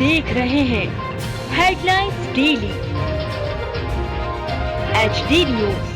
देख रहे हैं headlines daily HD news.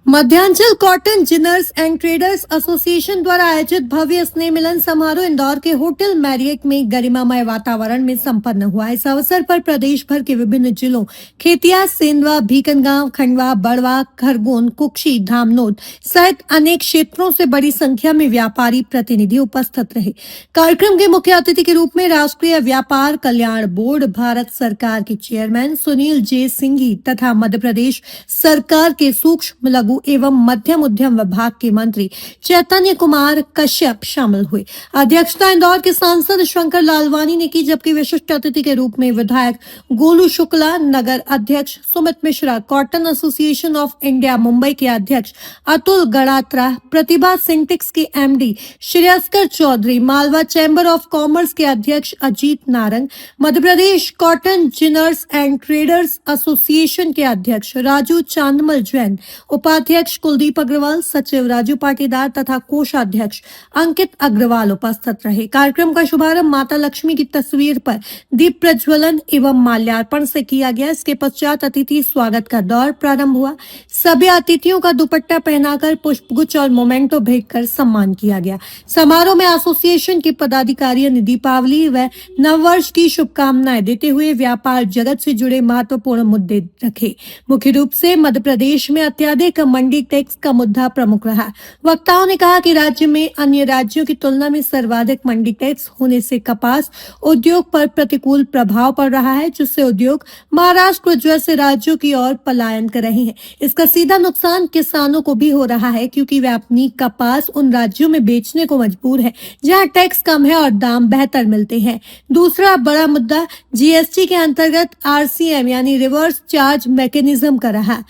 Madhyanchal cotton ginners and traders association द्वारा आयोजित भव्य स्नेह मिलन समारोह इंदौर के होटल मैरियट में गरिमामय वातावरण में संपन्न हुआ। इस अवसर पर प्रदेश भर के विभिन्न जिलों खेतिया, सेंधवा, भीकनगांव, खंडवा, बड़वा, खरगोन, कुक्षी, धामनोद सहित अनेक क्षेत्रों से बड़ी संख्या में व्यापारी प्रतिनिधि उपस्थित रहे। कार्यक्रम के मुख्य अतिथि के रूप में राष्ट्रीय व्यापार कल्याण बोर्ड, भारत सरकार के चेयरमैन सुनील जे सिंघी तथा मध्य प्रदेश सरकार के सूक्ष्म लघु एवं मध्यम उद्यम विभाग के मंत्री चैतन्य कुमार कश्यप शामिल हुए। अध्यक्षता इंदौर के सांसद शंकर लालवानी ने की, जबकि विशिष्ट अतिथि के रूप में विधायक गोलू शुक्ला, नगर अध्यक्ष Sumit Mishra, cotton association of India Mumbai के अध्यक्ष अतुल गड़ात्रा, प्रतिभा सिंटेक्स के MD Shreyaskar Chaudhary, Malwa chamber of commerce के अध्यक्ष Ajit Narang, Madhya Pradesh cotton ginners and traders association के अध्यक्ष राजू चांदमल जैन, उपाध्यक्ष कुलदीप अग्रवाल, सचिव राजू पाटीदार तथा कोषाध्यक्ष अंकित अग्रवाल उपस्थित रहे। कार्यक्रम का शुभारंभ माता लक्ष्मी की तस्वीर पर दीप प्रज्वलन एवं माल्यार्पण से किया गया। इसके पश्चात अतिथि स्वागत का दौर प्रारंभ हुआ। सभी अतिथियों का दुपट्टा पहनाकर पुष्पगुच्छ और मोमेंटो भेंट कर सम्मान किया गया। समारोह में एसोसिएशन के पदाधिकारियों ने दीपावली व नववर्ष की शुभकामनाएं देते हुए व्यापार जगत से जुड़े महत्वपूर्ण मुद्दे रखे। मुख्य रूप से मध्य प्रदेश में अत्यधिक मंडी टैक्स का मुद्दा प्रमुख रहा। वक्ताओं ने कहा कि राज्य में अन्य राज्यों की तुलना में सर्वाधिक मंडी टैक्स होने से कपास उद्योग पर प्रतिकूल प्रभाव पड़ रहा है, जिससे उद्योग महाराष्ट्र जैसे राज्यों की ओर पलायन कर रहे हैं। इसका सीधा नुकसान किसानों को भी हो रहा है, क्योंकि वे अपनी कपास उन राज्यों में बेचने को मजबूर है जहां टैक्स कम है और दाम बेहतर मिलते हैं। दूसरा बड़ा मुद्दा GST के अंतर्गत RCM यानी रिवर्स चार्ज मैकेनिज्म का रहा।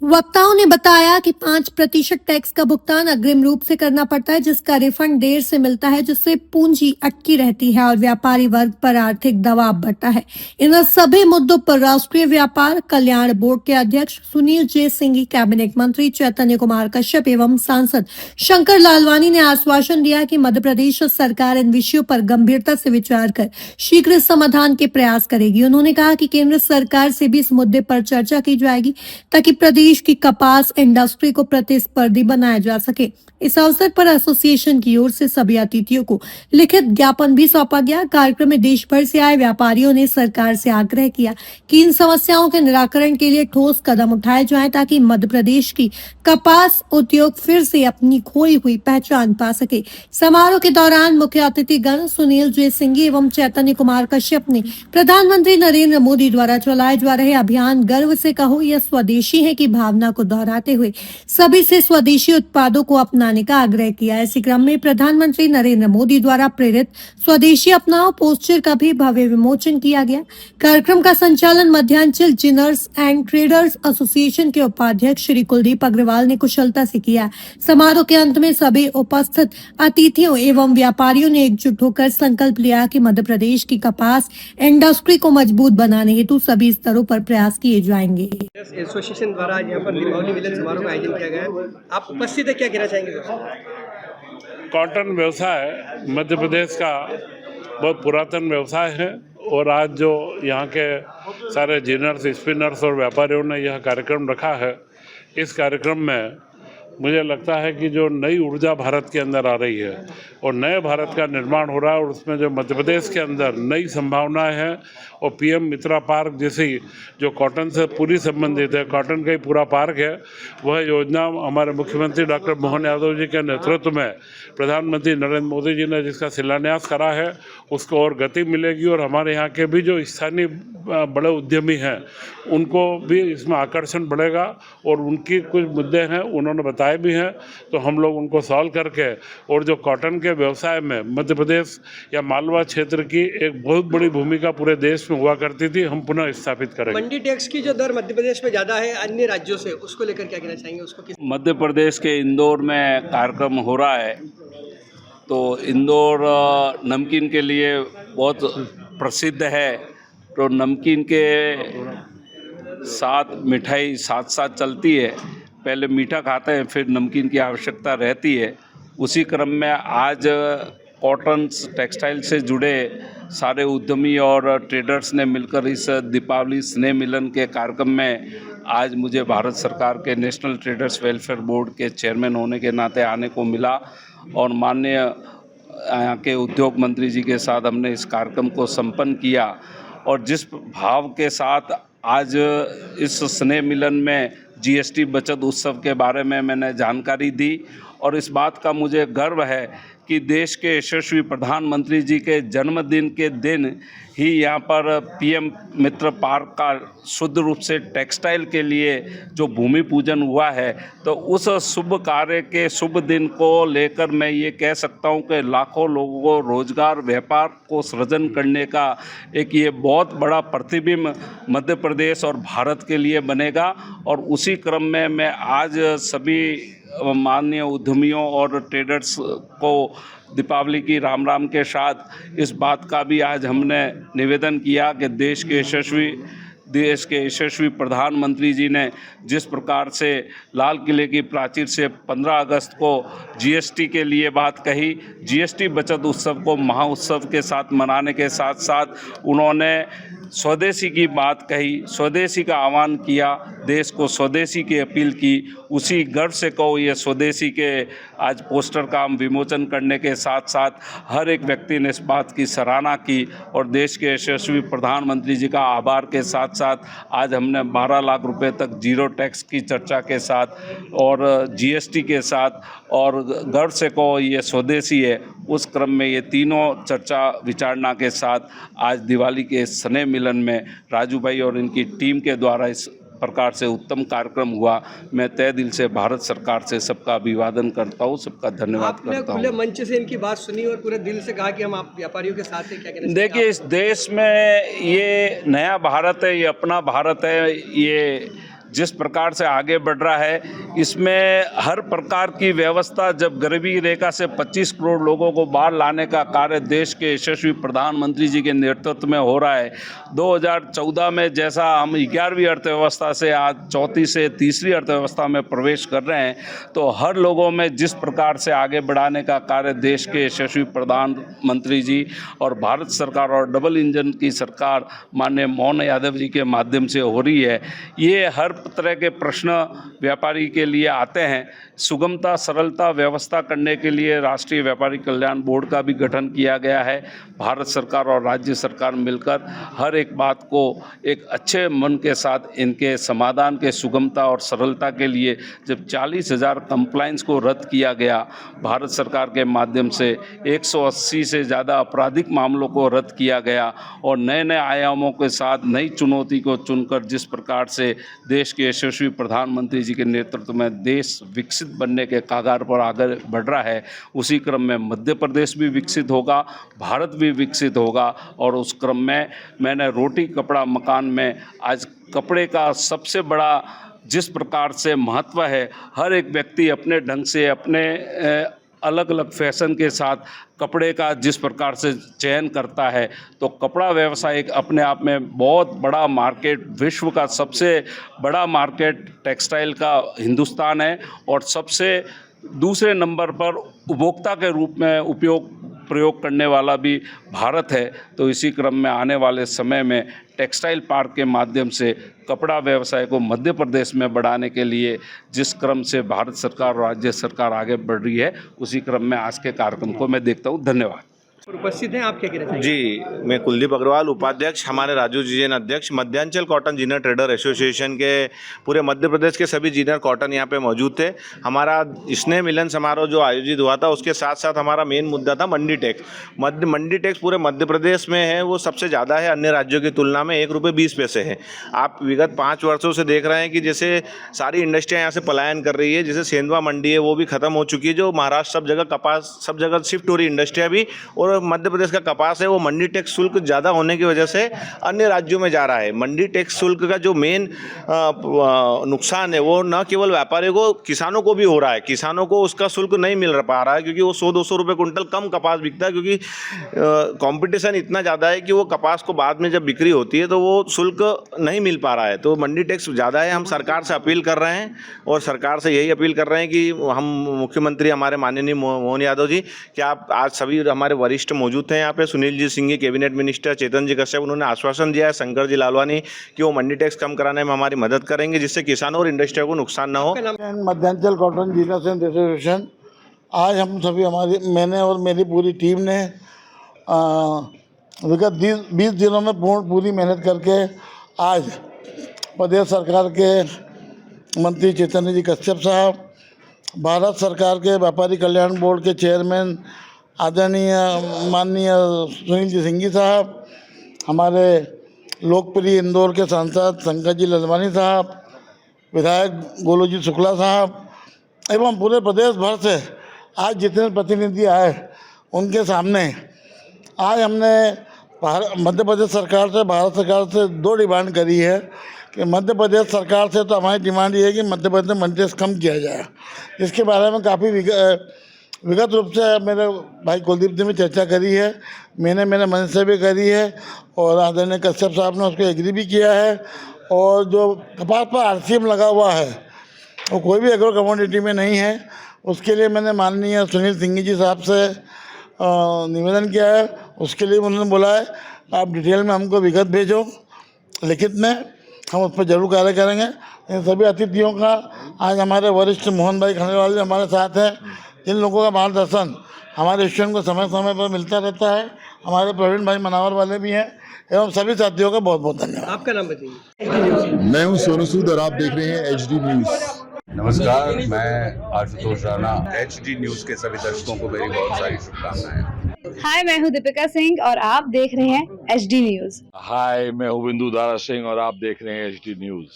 वक्ताओं ने बताया कि 5% टैक्स का भुगतान अग्रिम रूप से करना पड़ता है, जिसका रिफंड देर से मिलता है, जिससे पूंजी अटकी रहती है और व्यापारी वर्ग पर आर्थिक दबाव बढ़ता है। इन सभी मुद्दों पर राष्ट्रीय व्यापार कल्याण बोर्ड के अध्यक्ष सुनील जे सिंघी, कैबिनेट मंत्री चैतन्य कुमार कश्यप एवं सांसद शंकर लालवानी ने आश्वासन दिया कि मध्य प्रदेश सरकार इन विषयों पर गंभीरता से विचार कर शीघ्र समाधान के प्रयास करेगी। उन्होंने कहा कि केंद्र सरकार से भी इस मुद्दे पर चर्चा की जाएगी ताकि प्रदेश की कपास इंडस्ट्री को प्रतिस्पर्धी बनाया जा सके। इस अवसर पर एसोसिएशन की ओर से सभी अतिथियों को लिखित ज्ञापन भी सौंपा गया। कार्यक्रम में देश भर से आए व्यापारियों ने सरकार से आग्रह किया कि इन समस्याओं के निराकरण के लिए ठोस कदम उठाए जाएं, ताकि मध्य प्रदेश की कपास उद्योग फिर से अपनी खोई हुई पहचान पा सके। समारोह के दौरान मुख्य अतिथि गण सुनील जे सिंघी एवं चैतन्य कुमार कश्यप ने प्रधानमंत्री नरेंद्र मोदी द्वारा चलाए जा रहे अभियान गर्व से कहो यह स्वदेशी है की भावना को दोहराते हुए सभी से स्वदेशी उत्पादों को अपनाने का आग्रह किया। इसी क्रम में प्रधानमंत्री नरेंद्र मोदी द्वारा प्रेरित स्वदेशी अपनाओ पोस्टर का भी भव्य विमोचन किया गया। कार्यक्रम का संचालन Madhyanchal ginners and traders association के उपाध्यक्ष श्री कुलदीप अग्रवाल ने कुशलता से किया। समारोह के अंत में सभी उपस्थित अतिथियों एवं व्यापारियों ने एकजुट होकर संकल्प लिया कि मध्य प्रदेश की कपास इंडस्ट्री को मजबूत बनाने हेतु सभी स्तरों पर प्रयास किए जाएंगे। एसोसिएशन द्वारा यहाँ पर दीपावली मिलन समारोह का आयोजन किया गया है। आप उपस्थित है, क्या कहना चाहेंगे? कॉटन व्यवसाय मध्य प्रदेश का बहुत पुरातन व्यवसाय है और आज जो यहाँ के सारे जिनर्स, स्पिनर्स और व्यापारियों ने यह कार्यक्रम रखा है, इस कार्यक्रम में मुझे लगता है कि जो नई ऊर्जा भारत के अंदर आ रही है और नए भारत का निर्माण हो रहा है, और उसमें जो मध्य प्रदेश के अंदर नई संभावनाएं हैं और PM मित्रा पार्क जैसी जो कॉटन से पूरी संबंधित है, कॉटन का ही पूरा पार्क है, वह योजना हमारे मुख्यमंत्री डॉक्टर मोहन यादव जी के नेतृत्व में प्रधानमंत्री नरेंद्र मोदी जी ने जिसका शिलान्यास करा है, उसको और गति मिलेगी और हमारे यहाँ के भी जो स्थानीय बड़े उद्यमी हैं उनको भी इसमें आकर्षण बढ़ेगा और उनकी कुछ मुद्दे हैं उन्होंने बताए भी हैं, तो हम लोग उनको सॉल्व करके और जो कॉटन के व्यवसाय में मध्य प्रदेश या मालवा क्षेत्र की एक बहुत बड़ी भूमिका पूरे देश में हुआ करती थी, हम पुनः स्थापित करेंगे। मंडी टैक्स की जो दर मध्य प्रदेश में ज़्यादा है अन्य राज्यों से, उसको लेकर क्या कहना चाहेंगे? उसको किस मध्य प्रदेश के इंदौर में कार्यक्रम हो रहा है, तो इंदौर नमकीन के लिए बहुत प्रसिद्ध है, तो नमकीन के साथ मिठाई साथ साथ चलती है। पहले मीठा खाते हैं, फिर नमकीन की आवश्यकता रहती है। उसी क्रम में आज कॉटन टेक्सटाइल से जुड़े सारे उद्यमी और ट्रेडर्स ने मिलकर इस दीपावली स्नेह मिलन के कार्यक्रम में आज मुझे भारत सरकार के नेशनल ट्रेडर्स वेलफेयर बोर्ड के चेयरमैन होने के नाते आने को मिला और माननीय यहाँ के उद्योग मंत्री जी के साथ हमने इस कार्यक्रम को संपन्न किया। और जिस भाव के साथ आज इस स्नेह मिलन में जीएसटी बचत उत्सव के बारे में मैंने जानकारी दी और इस बात का मुझे गर्व है कि देश के यशस्वी प्रधानमंत्री जी के जन्मदिन के दिन ही यहाँ पर पीएम मित्र पार्क का शुद्ध रूप से टेक्सटाइल के लिए जो भूमि पूजन हुआ है, तो उस शुभ कार्य के शुभ दिन को लेकर मैं ये कह सकता हूँ कि लाखों लोगों को रोजगार व्यापार को सृजन करने का एक ये बहुत बड़ा प्रतिबिंब मध्य प्रदेश और भारत के लिए बनेगा। और उसी क्रम में मैं आज सभी माननीय उद्यमियों और ट्रेडर्स को दीपावली की राम राम के साथ इस बात का भी आज हमने निवेदन किया कि देश के यशस्वी प्रधानमंत्री जी ने जिस प्रकार से लाल किले की प्राचीर से 15 अगस्त को जीएसटी के लिए बात कही, जीएसटी बचत उत्सव को महाउत्सव के साथ मनाने के साथ साथ उन्होंने स्वदेशी की बात कही, स्वदेशी का आह्वान किया, देश को स्वदेशी की अपील की। उसी गर्व से कहो ये स्वदेशी के आज पोस्टर का हम विमोचन करने के साथ साथ हर एक व्यक्ति ने इस बात की सराहना की और देश के यशस्वी प्रधानमंत्री जी का आभार के साथ साथ आज हमने 12 लाख रुपए तक जीरो टैक्स की चर्चा के साथ और जीएसटी के साथ और गर्व से कहो ये स्वदेशी है, उस क्रम में ये तीनों चर्चा विचारणा के साथ आज दिवाली के स्नेह मिलन में राजू भाई और इनकी टीम के द्वारा इस प्रकार से उत्तम कार्यक्रम हुआ। मैं तहे दिल से भारत सरकार से सबका अभिवादन करता हूँ, सबका धन्यवाद करता हूँ। खुले मंच से इनकी बात सुनी और पूरे दिल से कहा कि हम आप व्यापारियों के साथ हैं, क्या कहना चाहिए? देखिए, इस देश में ये नया भारत है, ये अपना भारत है, ये जिस प्रकार से आगे बढ़ रहा है इसमें हर प्रकार की व्यवस्था, जब गरीबी रेखा से 25 करोड़ लोगों को बाहर लाने का कार्य देश के यशस्वी प्रधानमंत्री जी के नेतृत्व में हो रहा है। 2014 में जैसा हम 11वीं अर्थव्यवस्था से आज चौथी से तीसरी अर्थव्यवस्था में प्रवेश कर रहे हैं, तो हर लोगों में जिस प्रकार से आगे बढ़ाने का कार्य देश के यशस्वी प्रधानमंत्री जी और भारत सरकार और डबल इंजन की सरकार माननीय मोहन यादव जी के माध्यम से हो रही है, ये हर तरह के प्रश्न व्यापारी के लिए आते हैं। सुगमता सरलता व्यवस्था करने के लिए राष्ट्रीय व्यापारी कल्याण बोर्ड का भी गठन किया गया है। भारत सरकार और राज्य सरकार मिलकर हर एक बात को एक अच्छे मन के साथ इनके समाधान के सुगमता और सरलता के लिए जब 40,000 कंप्लाइंस को रद्द किया गया, भारत सरकार के माध्यम से 180 से ज़्यादा आपराधिक मामलों को रद्द किया गया और नए नए आयामों के साथ नई चुनौती को चुनकर जिस प्रकार से देश के यशस्वी प्रधानमंत्री जी के नेतृत्व में देश विकसित बनने के कागार पर आगे बढ़ रहा है, उसी क्रम में मध्य प्रदेश भी विकसित होगा, भारत भी विकसित होगा। और उस क्रम में मैंने रोटी कपड़ा मकान में आज कपड़े का सबसे बड़ा जिस प्रकार से महत्व है, हर एक व्यक्ति अपने ढंग से अपने अलग अलग फैशन के साथ कपड़े का जिस प्रकार से चयन करता है, तो कपड़ा व्यवसाय एक अपने आप में बहुत बड़ा मार्केट, विश्व का सबसे बड़ा मार्केट टेक्सटाइल का हिंदुस्तान है और सबसे दूसरे नंबर पर उपभोक्ता के रूप में प्रयोग करने वाला भी भारत है। तो इसी क्रम में आने वाले समय में टेक्सटाइल पार्क के माध्यम से कपड़ा व्यवसाय को मध्य प्रदेश में बढ़ाने के लिए जिस क्रम से भारत सरकार और राज्य सरकार आगे बढ़ रही है, उसी क्रम में आज के कार्यक्रम को मैं देखता हूँ। धन्यवाद। उपस्थित हैं, आप क्या कहना चाहिए? जी, मैं कुलदीप अग्रवाल, उपाध्यक्ष, हमारे राजू जी जैन अध्यक्ष, Madhyanchal cotton Zener trader association के पूरे मध्य प्रदेश के सभी जीनर कॉटन यहाँ पे मौजूद थे। हमारा स्नेह मिलन समारोह जो आयोजित हुआ था, उसके साथ साथ हमारा मेन मुद्दा था मंडी टैक्स। मंडी टैक्स पूरे मध्य प्रदेश में है, वो सबसे ज़्यादा है अन्य राज्यों की तुलना में, ₹1.20 है। आप विगत 5 वर्षों से देख रहे हैं कि जैसे सारी इंडस्ट्रियाँ यहाँ से पलायन कर रही है, जैसे सेंधवा मंडी है वो भी ख़त्म हो चुकी है, जो महाराष्ट्र सब जगह कपास सब जगह शिफ्ट हो रही इंडस्ट्रियाँ भी, और और मध्य प्रदेश का कपास है वो मंडी टैक्स शुल्क ज़्यादा होने की वजह से अन्य राज्यों में जा रहा है। मंडी टैक्स शुल्क का जो मेन नुकसान है वो न केवल व्यापारियों को, किसानों को भी हो रहा है। किसानों को उसका शुल्क नहीं मिल पा रहा है क्योंकि वो 100-200 रुपये कुंटल कम कपास बिकता है, क्योंकि कंपटीशन इतना ज़्यादा है कि वो कपास को बाद में जब बिक्री होती है तो वो शुल्क नहीं मिल पा रहा है। तो मंडी टैक्स ज़्यादा है। हम सरकार से अपील कर रहे हैं और सरकार से यही अपील कर रहे हैं कि हम मुख्यमंत्री हमारे माननीय मोहन यादव जी, कि आप आज सभी हमारे वरिष्ठ मौजूद हैं यहाँ पे, सुनील जी सिंह कैबिनेट मिनिस्टर, चेतन जी कश्यप, उन्होंने आश्वासन दिया है, शंकर जी लालवानी, कि वो मंडी टैक्स कम कराने में हमारी मदद करेंगे जिससे किसानों और इंडस्ट्री को नुकसान न हो। मध्यांचल कॉटन जीनर्स एंड एसोसिएशन, आज हम सभी मैंने और मेरी पूरी टीम ने विगत 20 दिनों में पूरी मेहनत करके आज प्रदेश सरकार के मंत्री चेतन जी कश्यप साहब, भारत सरकार के व्यापारी कल्याण बोर्ड के चेयरमैन आदरणीय माननीय सुनील जी सिंह साहब, हमारे लोकप्रिय इंदौर के सांसद शंकर जी लालवानी साहब, विधायक गोलू जी शुक्ला साहब एवं पूरे प्रदेश भर से आज जितने प्रतिनिधि आए उनके सामने आज हमने मध्य प्रदेश सरकार से, भारत सरकार से 2 डिमांड करी है कि मध्य प्रदेश सरकार से तो हमारी डिमांड ये है कि मध्य प्रदेश में मंडी टैक्स कम किया जाए। इसके बारे में काफ़ी विगत रूप से मेरे भाई कुलदीप जी ने चर्चा करी है, मैंने मेरे मन से भी करी है और आदरणीय कश्यप साहब ने उसको एग्री भी किया है। और जो कपास पर RCM लगा हुआ है वो कोई भी एग्रो कमोडिटी में नहीं है, उसके लिए मैंने माननीय सुनील सिंह जी साहब से निवेदन किया है। उसके लिए उन्होंने बोला है आप डिटेल में हमको विगत भेजो लिखित में, हम उस पर जरूर कार्य करेंगे। इन सभी अतिथियों का आज हमारे वरिष्ठ मोहन भाई खंडेलवाल जी हमारे साथ हैं, जिन लोगों का मार्गदर्शन हमारे स्टूडेंट को समय समय पर मिलता रहता है। हमारे प्रवीण भाई मनावर वाले भी हैं एवं सभी साथियों का बहुत बहुत धन्यवाद। आपका नाम बताइए। मैं हूं सोनू सूद और आप देख रहे हैं HD न्यूज़। नमस्कार, मैं आशुतोष राणा। HD न्यूज़ के सभी दर्शकों को मेरी बहुत सारी शुभकामनाएं। हाय, मैं हूं दीपिका सिंह और आप देख रहे हैं HD न्यूज़। हाय, मैं हूं बिंदु दारा सिंह और आप देख रहे हैं HD न्यूज़।